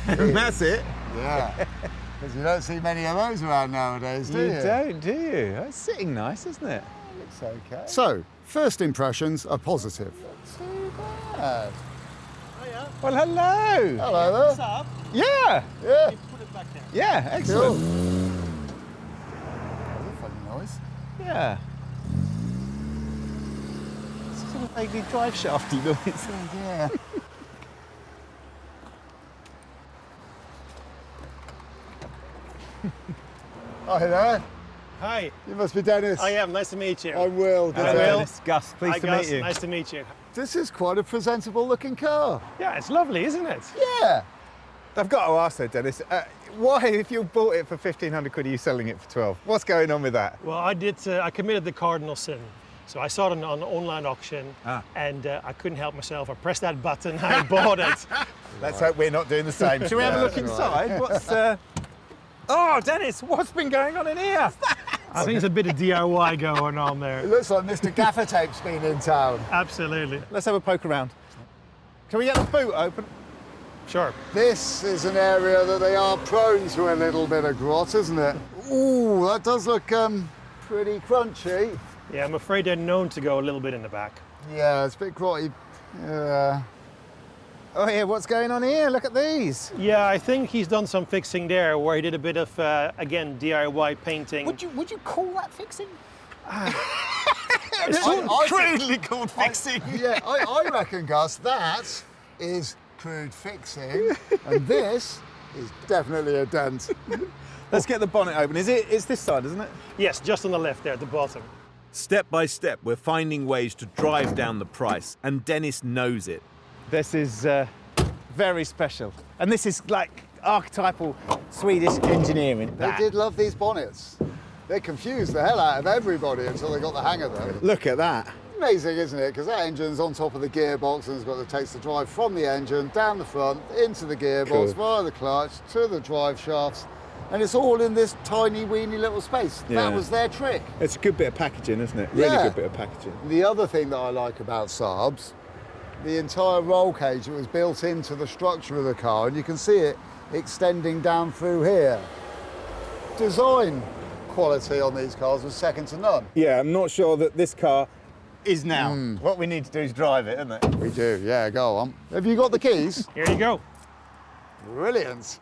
That's it. Yeah. Because you don't see many of those around nowadays, do you? You don't, do you? It's sitting nice, isn't it? Looks okay. So, first impressions are positive. Too bad. Well, hello. Hello there. Saab, Yeah. Yeah. you put it back there. Yeah, Cool. excellent. That's a funny noise. Yeah. It's sort of vaguely drive shafty noise. Yeah. Hi there. Hi, You must be Dennis. I am. Nice to meet you. I'm Will. Hello, Dennis. Will. It's Gus, pleased Hi, to Gus. meet you. Nice to meet you. This is quite a presentable looking car. Yeah, it's lovely, isn't it? Yeah. I've got to ask though, Dennis, why, if you bought it for 1,500 quid, are you selling it for 12? What's going on with that? Well, I committed the cardinal sin. So I saw it on an online auction, and I couldn't help myself. I pressed that button, I bought it. Let's hope we're not doing the same. Shall we have a look that's inside? right. What's, Oh, Dennis, what's been going on in here? I think there's a bit of DIY going on there. It looks like Mr. Gaffer Tape's been in town. Absolutely. Let's have a poke around. Can we get the boot open? Sure. This is an area that they are prone to a little bit of grot, isn't it? Ooh, that does look pretty crunchy. Yeah, I'm afraid they're known to go a little bit in the back. Yeah, it's a bit grotty. Yeah. Oh, yeah, what's going on here? Look at these. Yeah, I think he's done some fixing there where he did a bit of, again, DIY painting. Would you call that fixing? It's Crudely called fixing. I reckon, Gus, that is crude fixing, and this is definitely a dent. Let's get the bonnet open. It's this side, isn't it? Yes, just on the left there at the bottom. Step by step, we're finding ways to drive down the price, and Dennis knows it. This is very special. And this is like archetypal Swedish engineering. They did love these bonnets. They confused the hell out of everybody until they got the hang of them. Look at that. Amazing, isn't it? Because that engine's on top of the gearbox and it's got the takes the drive from the engine, down the front, into the gearbox, via the clutch, to the drive shafts. And it's all in this tiny, weeny little space. Yeah. That was their trick. It's a good bit of packaging, isn't it? Really Yeah. good bit of packaging. The other thing that I like about Saabs, the entire roll cage that was built into the structure of the car, and you can see it extending down through here. Design quality on these cars was second to none. Yeah, I'm not sure that this car is now. What we need to do is drive it, isn't it? We do, yeah, go on. Have you got the keys? Here you go. Brilliant.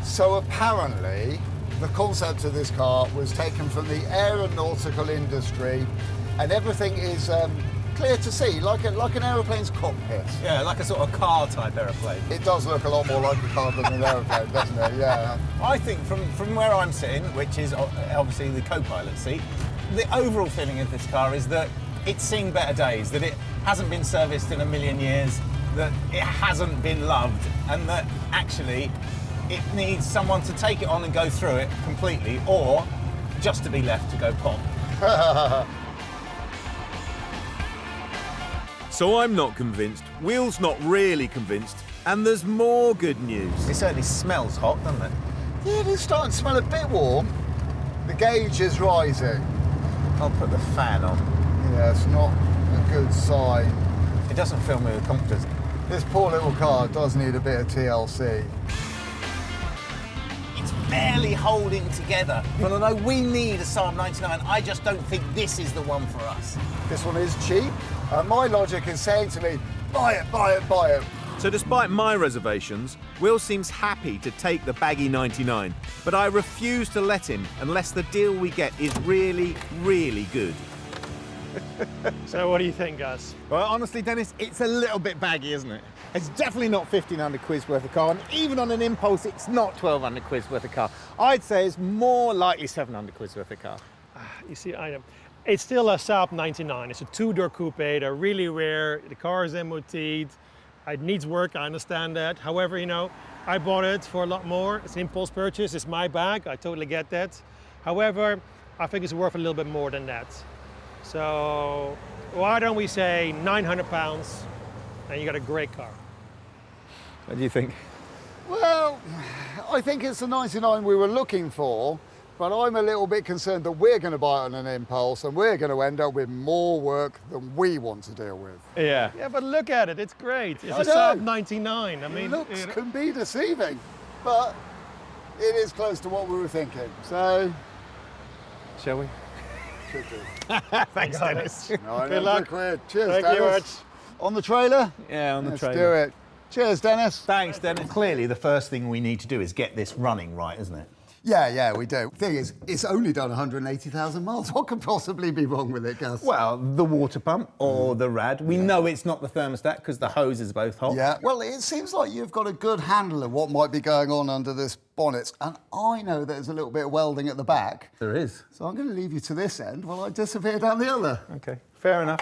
So apparently, the concept of this car was taken from the aeronautical industry, and everything is clear to see, like an aeroplane's cockpit. Yeah, like a sort of car type aeroplane. It does look a lot more like a car than an aeroplane, doesn't it? Yeah. I think from where I'm sitting, which is obviously the co-pilot seat, the overall feeling of this car is that it's seen better days, that it hasn't been serviced in a million years, that it hasn't been loved, and that actually it needs someone to take it on and go through it completely, or just to be left to go pop. So I'm not convinced, Will's not really convinced, and there's more good news. It certainly smells hot, doesn't it? Yeah, it is starting to smell a bit warm. The gauge is rising. I'll put the fan on. Yeah, it's not a good sign. It doesn't fill me with confidence. This poor little car does need a bit of TLC. It's barely holding together. But although we need a Saab 99, I just don't think this is the one for us. This one is cheap. My logic is saying to me, buy it, buy it, buy it. So despite my reservations, Will seems happy to take the baggy 99, but I refuse to let him unless the deal we get is really, really good. So what do you think, Gus? Well, honestly, Dennis, it's a little bit baggy, isn't it? It's definitely not 1,500 quid's worth of car, and even on an impulse, it's not 1,200 quid's worth of car. I'd say it's more likely 700 quid's worth of car. You see, it's still a Saab 99. It's a two-door coupe. They're really rare. The car is MOT'd. It needs work, I understand that. However, you know, I bought it for a lot more. It's an impulse purchase. It's my bag. I totally get that. However, I think it's worth a little bit more than that. So why don't we say 900 pounds and you got a great car? What do you think? Well, I think it's the 99 we were looking for, but But I'm a little bit concerned that we're going to buy it on an impulse and we're going to end up with more work than we want to deal with. Yeah. Yeah, but look at it, it's great. It's I a know. Saab 99. I mean, Looks can be deceiving, but it is close to what we were thinking. So, Shall we? should do. Thanks, Dennis. Good luck. Cheers, Thank you, Dennis. On the trailer? Yeah, on the Let's trailer. do it. Cheers, Dennis. Thanks, Dennis. Clearly, the first thing we need to do is get this running right, isn't it? Yeah, we do. Thing is, it's only done 180,000 miles. What could possibly be wrong with it, Gus? Well, the water pump or the rad. We know it's not the thermostat because the hoses are both hot. Yeah, well, it seems like you've got a good handle of what might be going on under this bonnet. And I know there's a little bit of welding at the back. There is. So I'm going to leave you to this end while I disappear down the other. Okay, fair enough.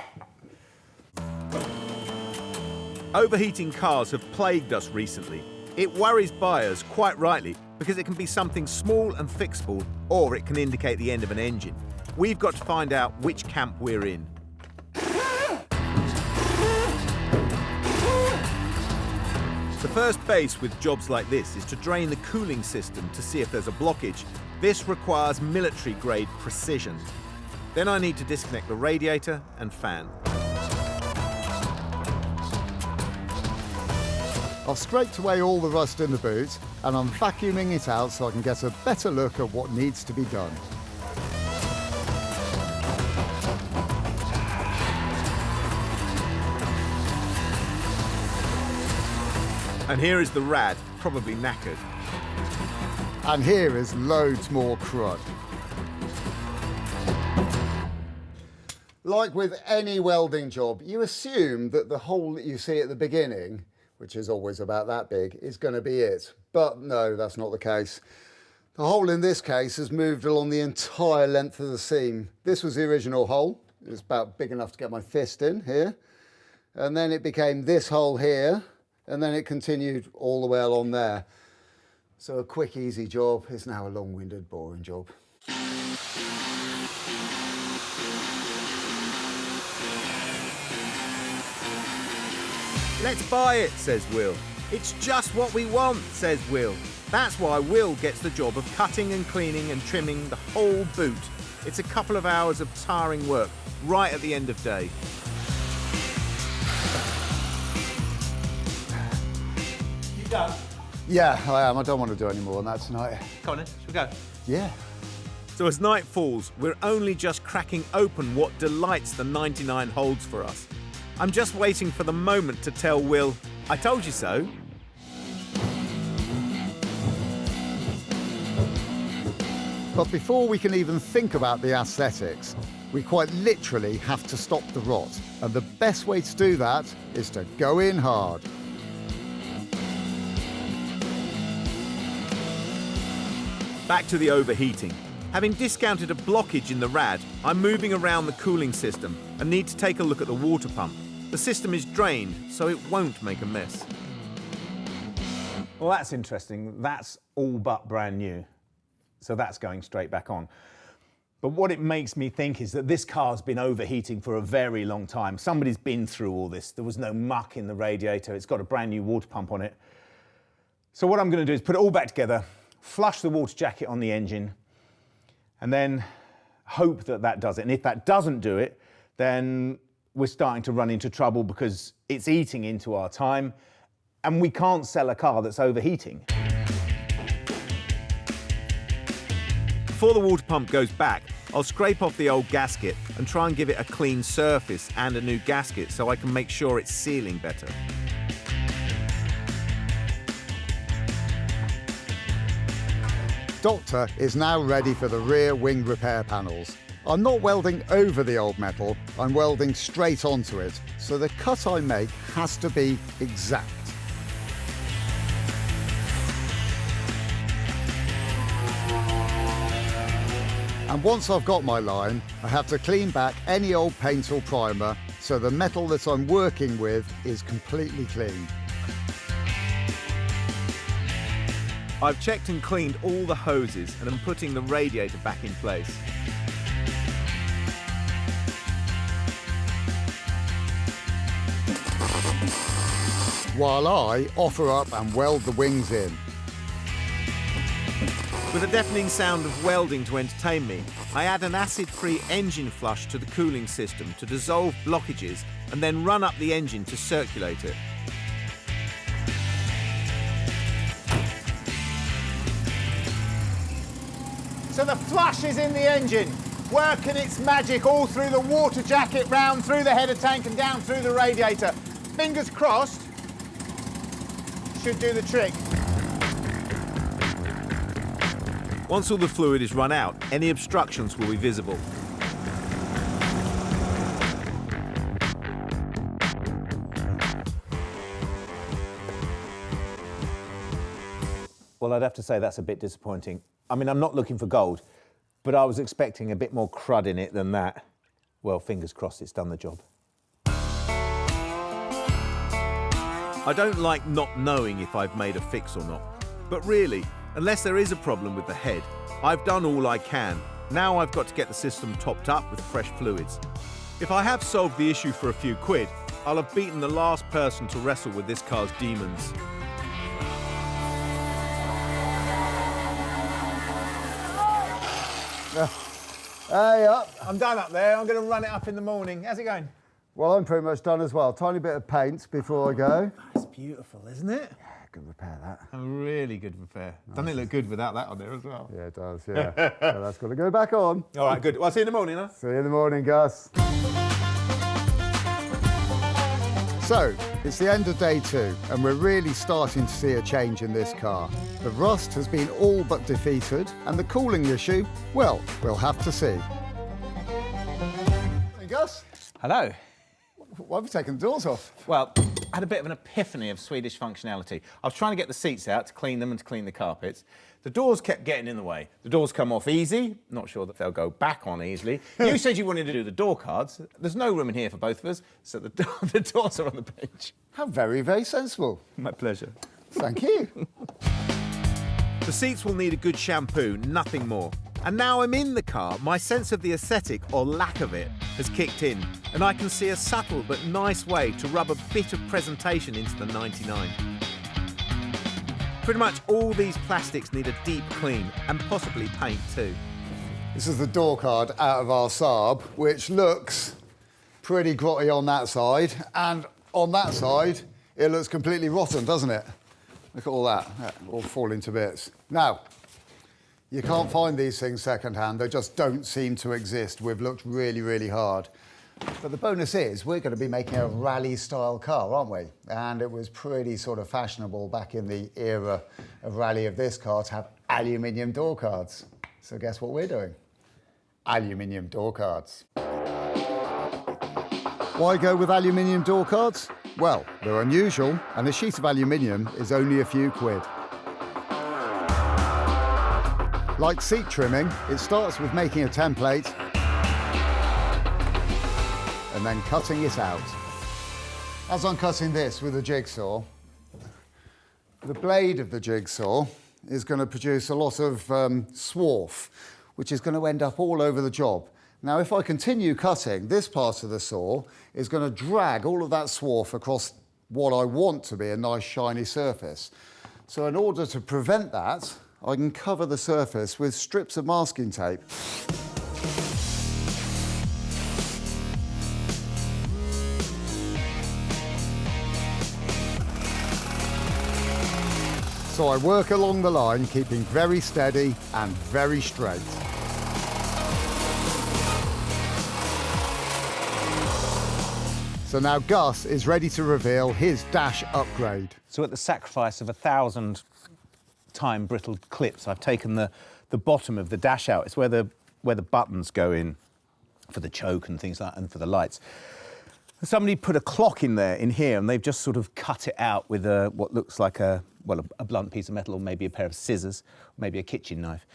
Overheating cars have plagued us recently. It worries buyers, quite rightly, because it can be something small and fixable, or it can indicate the end of an engine. We've got to find out which camp we're in. The first base with jobs like this is to drain the cooling system to see if there's a blockage. This requires military-grade precision. Then I need to disconnect the radiator and fan. I've scraped away all the rust in the boot and I'm vacuuming it out so I can get a better look at what needs to be done. And here is the rad, probably knackered. And here is loads more crud. Like with any welding job, you assume that the hole that you see at the beginning, which is always about that big, is going to be it. But no, that's not the case. The hole in this case has moved along the entire length of the seam. This was the original hole. It was about big enough to get my fist in here. And then it became this hole here, and then it continued all the way along there. So a quick, easy job is now a long-winded, boring job. Let's buy it, says Will. It's just what we want, says Will. That's why Will gets the job of cutting and cleaning and trimming the whole boot. It's a couple of hours of tiring work, right at the end of day. You done? Yeah, I am. I don't want to do any more than that tonight. Come on then, shall we go? Yeah. So as night falls, we're only just cracking open what delights the 99 holds for us. I'm just waiting for the moment to tell Will, I told you so. But before we can even think about the aesthetics, we quite literally have to stop the rot. And the best way to do that is to go in hard. Back to the overheating. Having discounted a blockage in the rad, I'm moving around the cooling system and need to take a look at the water pump. The system is drained, so it won't make a mess. Well, that's interesting. That's all but brand new. So that's going straight back on. But what it makes me think is that this car's been overheating for a very long time. Somebody's been through all this. There was no muck in the radiator. It's got a brand new water pump on it. So what I'm going to do is put it all back together, flush the water jacket on the engine, and then hope that that does it. And if that doesn't do it, then we're starting to run into trouble because it's eating into our time and we can't sell a car that's overheating. Before the water pump goes back, I'll scrape off the old gasket and try and give it a clean surface and a new gasket so I can make sure it's sealing better. Doctor is now ready for the rear wing repair panels. I'm not welding over the old metal, I'm welding straight onto it, so the cut I make has to be exact. And once I've got my line, I have to clean back any old paint or primer so the metal that I'm working with is completely clean. I've checked and cleaned all the hoses and I'm putting the radiator back in place. While I offer up and weld the wings in. With a deafening sound of welding to entertain me, I add an acid-free engine flush to the cooling system to dissolve blockages and then run up the engine to circulate it. So the flush is in the engine, working its magic all through the water jacket, round through the header tank and down through the radiator. Fingers crossed, should do the trick. Once all the fluid is run out, any obstructions will be visible. Well, I'd have to say that's a bit disappointing. I mean, I'm not looking for gold, but I was expecting a bit more crud in it than that. Well, fingers crossed it's done the job. I don't like not knowing if I've made a fix or not. But really, unless there is a problem with the head, I've done all I can. Now I've got to get the system topped up with fresh fluids. If I have solved the issue for a few quid, I'll have beaten the last person to wrestle with this car's demons. Hey, up. I'm done up there. I'm going to run it up in the morning. How's it going? Well, I'm pretty much done as well. Tiny bit of paint before I go. It's beautiful, isn't it? Good repair, that. A really good repair. Doesn't it look good without that on there as well? Yeah, it does, yeah. So that's got to go back on. All right, good. Well, I'll see you in the morning, huh? See you in the morning, Gus. So, it's the end of day 2, and we're really starting to see a change in this car. The rust has been all but defeated, and the cooling issue, well, we'll have to see. Hey, Gus, Hello. why have you taken the doors off? Well, I had a bit of an epiphany of Swedish functionality. I was trying to get the seats out to clean them and to clean the carpets. The doors kept getting in the way. The doors come off easy. Not sure that they'll go back on easily. You said you wanted to do the door cards. There's no room in here for both of us, so the doors are on the bench. How very, very sensible. My pleasure. Thank you. The seats will need a good shampoo, nothing more. And now I'm in the car, my sense of the aesthetic, or lack of it, has kicked in, and I can see a subtle but nice way to rub a bit of presentation into the 99. Pretty much all these plastics need a deep clean, and possibly paint too. This is the door card out of our Saab, which looks pretty grotty on that side, and on that side, it looks completely rotten, doesn't it? Look at all that, all falling to bits. Now, you can't find these things second-hand. They just don't seem to exist. We've looked really, really hard. But the bonus is we're going to be making a rally-style car, aren't we? And it was pretty sort of fashionable back in the era of rally of this car to have aluminium door cards. So guess what we're doing? Aluminium door cards. Why go with aluminium door cards? Well, they're unusual, and a sheet of aluminium is only a few quid. Like seat trimming, it starts with making a template and then cutting it out. As I'm cutting this with a jigsaw, the blade of the jigsaw is going to produce a lot of swarf, which is going to end up all over the job. Now, if I continue cutting, this part of the saw is going to drag all of that swarf across what I want to be a nice shiny surface. So in order to prevent that, I can cover the surface with strips of masking tape. So I work along the line, keeping very steady and very straight. So now Gus is ready to reveal his dash upgrade. So at the sacrifice of 1,000 time brittled clips, I've taken the bottom of the dash out. It's where the buttons go in for the choke and things like that, and for the lights. Somebody put a clock in here, and they've just sort of cut it out with what looks like a blunt piece of metal, or maybe a pair of scissors, or maybe a kitchen knife.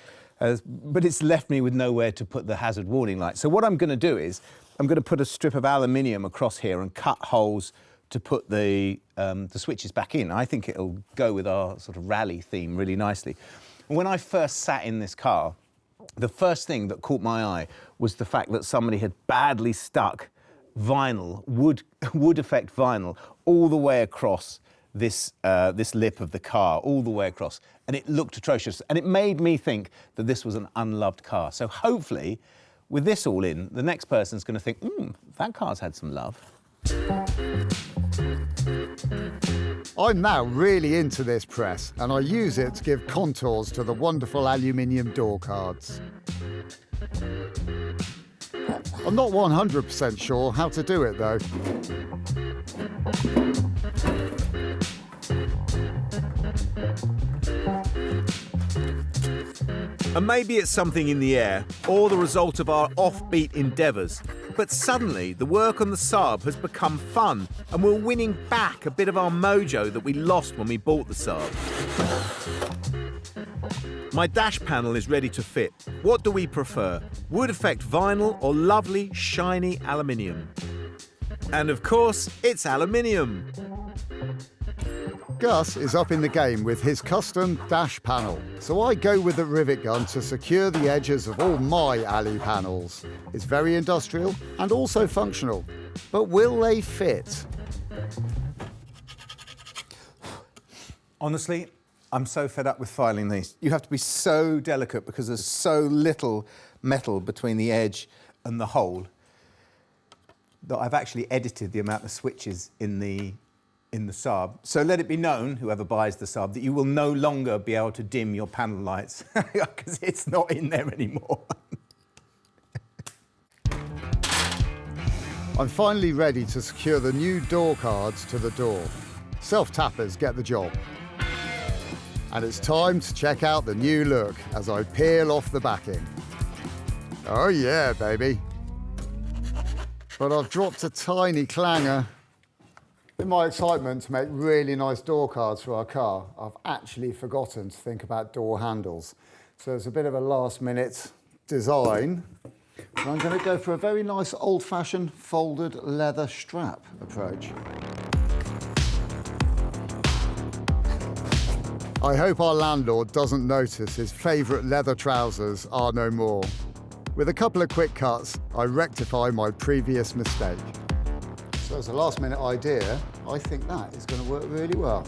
But it's left me with nowhere to put the hazard warning light. So what I'm going to do is I'm going to put a strip of aluminium across here and cut holes to put the switches back in. I think it'll go with our sort of rally theme really nicely. When I first sat in this car, the first thing that caught my eye was the fact that somebody had badly stuck vinyl, wood effect vinyl, all the way across this lip of the car all the way across, and it looked atrocious. And it made me think that this was an unloved car. So hopefully, with this all in, the next person's going to think, that car's had some love. I'm now really into this press, and I use it to give contours to the wonderful aluminium door cards. I'm not 100% sure how to do it, though. And maybe it's something in the air, or the result of our offbeat endeavours. But suddenly, the work on the Saab has become fun, and we're winning back a bit of our mojo that we lost when we bought the Saab. My dash panel is ready to fit. What do we prefer? Wood effect vinyl or lovely, shiny aluminium? And of course, it's aluminium. Gus is up in the game with his custom dash panel, so I go with the rivet gun to secure the edges of all my alley panels. It's very industrial and also functional, but will they fit? Honestly, I'm so fed up with filing these. You have to be so delicate because there's so little metal between the edge and the hole that I've actually edited the amount of switches in the Saab. So let it be known, whoever buys the Saab, that you will no longer be able to dim your panel lights because it's not in there anymore. I'm finally ready to secure the new door cards to the door. Self-tappers get the job. And it's time to check out the new look as I peel off the backing. Oh yeah, baby. But I've dropped a tiny clanger. In my excitement to make really nice door cards for our car, I've actually forgotten to think about door handles. So it's a bit of a last-minute design. But I'm going to go for a very nice old-fashioned folded leather strap approach. I hope our landlord doesn't notice his favourite leather trousers are no more. With a couple of quick cuts, I rectify my previous mistake. So as a last-minute idea, I think that is going to work really well.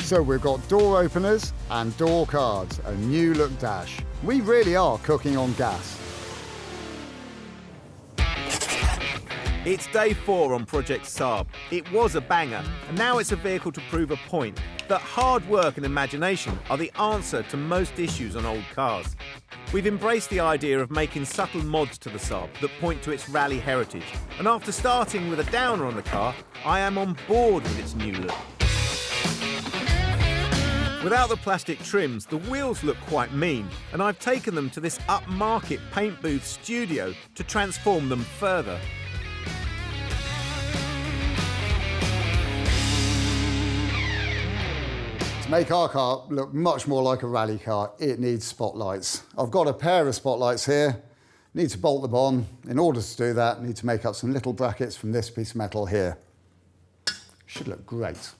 So we've got door openers and door cards, a new look dash. We really are cooking on gas. It's day 4 on Project Saab. It was a banger, and now it's a vehicle to prove a point that hard work and imagination are the answer to most issues on old cars. We've embraced the idea of making subtle mods to the Saab that point to its rally heritage, and after starting with a downer on the car, I am on board with its new look. Without the plastic trims, the wheels look quite mean, and I've taken them to this upmarket paint booth studio to transform them further. To make our car look much more like a rally car, it needs spotlights. I've got a pair of spotlights here. Need to bolt them on. In order to do that, need to make up some little brackets from this piece of metal here. Should look great.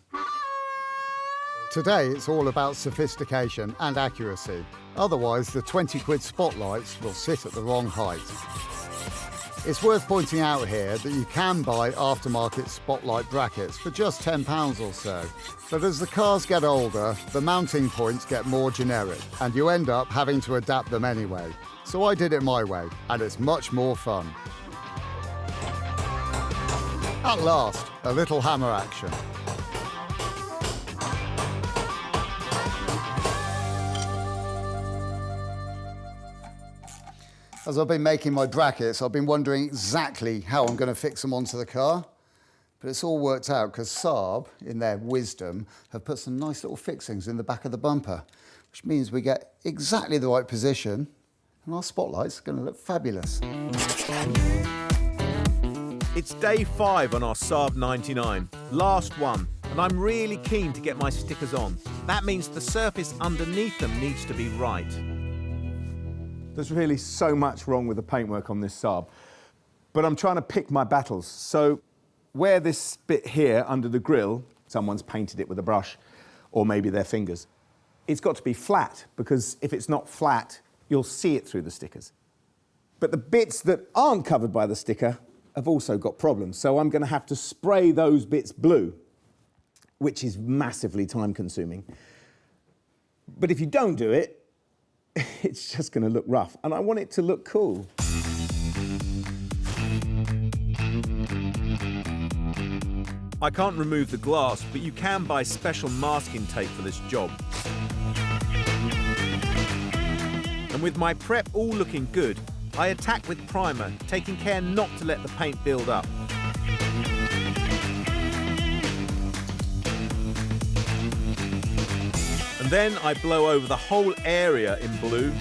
Today, it's all about sophistication and accuracy. Otherwise, the 20 quid spotlights will sit at the wrong height. It's worth pointing out here that you can buy aftermarket spotlight brackets for just £10 or so. But as the cars get older, the mounting points get more generic, and you end up having to adapt them anyway. So I did it my way, and it's much more fun. At last, a little hammer action. As I've been making my brackets, I've been wondering exactly how I'm going to fix them onto the car. But it's all worked out because Saab, in their wisdom, have put some nice little fixings in the back of the bumper, which means we get exactly the right position and our spotlight's going to look fabulous. It's day 5 on our Saab 99, last one, and I'm really keen to get my stickers on. That means the surface underneath them needs to be right. There's really so much wrong with the paintwork on this Saab, but I'm trying to pick my battles. So where this bit here under the grille, someone's painted it with a brush or maybe their fingers, it's got to be flat, because if it's not flat, you'll see it through the stickers. But the bits that aren't covered by the sticker have also got problems. So I'm going to have to spray those bits blue, which is massively time consuming. But if you don't do it, it's just going to look rough. And I want it to look cool. I can't remove the glass, but you can buy special masking tape for this job. And with my prep all looking good, I attack with primer, taking care not to let the paint build up. And then I blow over the whole area in blue.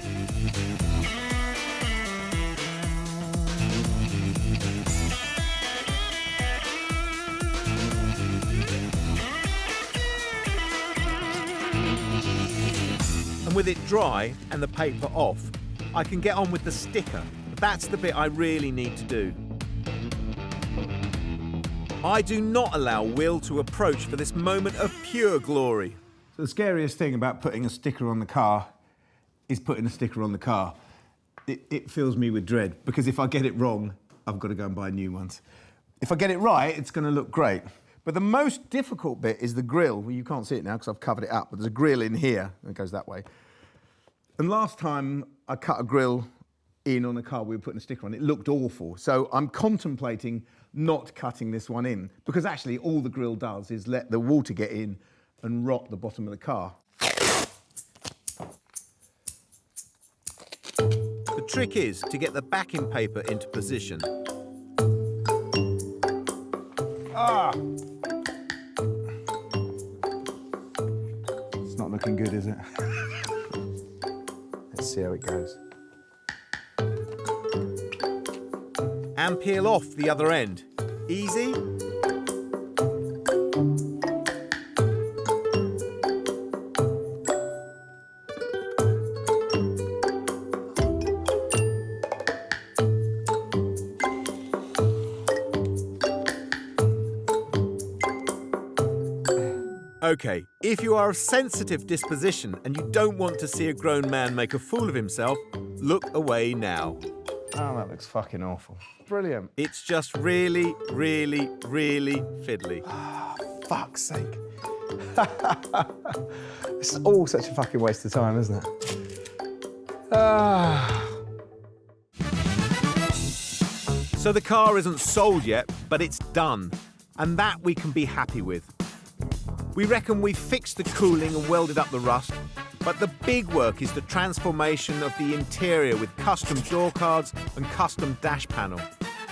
And with it dry and the paper off, I can get on with the sticker. That's the bit I really need to do. I do not allow Will to approach for this moment of pure glory. So the scariest thing about putting a sticker on the car is putting a sticker on the car. It fills me with dread, because if I get it wrong, I've got to go and buy new ones. If I get it right, it's going to look great. But the most difficult bit is the grille. Well, you can't see it now because I've covered it up, but there's a grille in here, and it goes that way. And last time I cut a grille in on a car we were putting a sticker on, it looked awful. So I'm contemplating not cutting this one in, because actually all the grille does is let the water get in and rot the bottom of the car. The trick is to get the backing paper into position. Ah! It's not looking good, is it? Let's see how it goes. And peel off the other end. Easy. Okay, if you are of sensitive disposition and you don't want to see a grown man make a fool of himself, look away now. Oh, that looks fucking awful. Brilliant. It's just really, really, really fiddly. Fuck's sake. It's all such a fucking waste of time, isn't it? So the car isn't sold yet, but it's done. And that we can be happy with. We reckon we've fixed the cooling and welded up the rust, but the big work is the transformation of the interior with custom door cards and custom dash panel.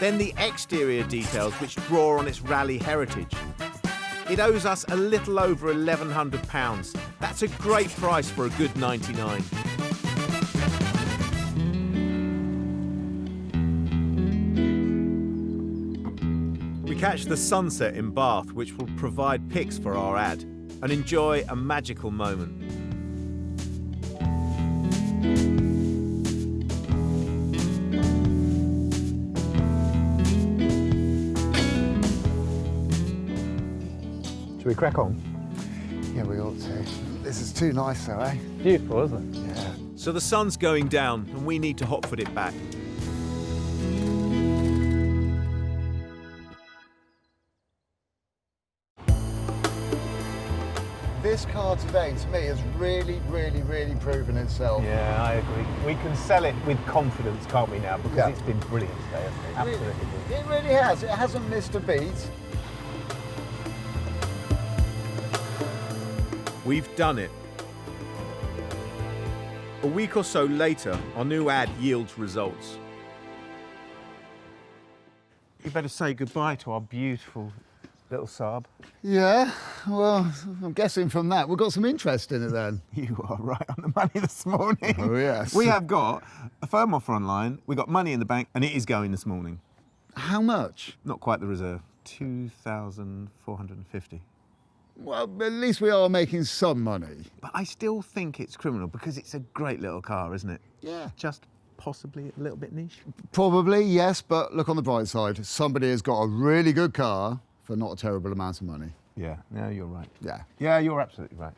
Then the exterior details which draw on its rally heritage. It owes us a little over £1,100. That's a great price for a good 99. We catch the sunset in Bath, which will provide pics for our ad, and enjoy a magical moment. Should we crack on? Yeah, we ought to. This is too nice though, eh? Beautiful, isn't it? Yeah. So the sun's going down, and we need to hot-foot it back. This car today, to me, has really, really, really proven itself. Yeah, I agree. We can sell it with confidence, can't we now? Because it's been brilliant today, hasn't it? Absolutely. It really has. It hasn't missed a beat. We've done it. A week or so later, our new ad yields results. We better say goodbye to our beautiful little Saab. Yeah, well, I'm guessing from that we've got some interest in it then. You are right on the money this morning. Oh, yes. We have got a firm offer online, we got money in the bank, and it is going this morning. How much? Not quite the reserve, 2,450. Well, at least we are making some money. But I still think it's criminal because it's a great little car, isn't it? Yeah. Just possibly a little bit niche. Probably, yes, but look on the bright side. Somebody has got a really good car for not a terrible amount of money. Yeah, no, you're right. Yeah. Yeah, you're absolutely right.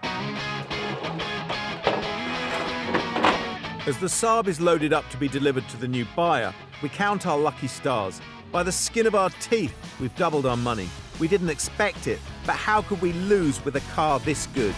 As the Saab is loaded up to be delivered to the new buyer, we count our lucky stars. By the skin of our teeth, we've doubled our money. We didn't expect it, but how could we lose with a car this good?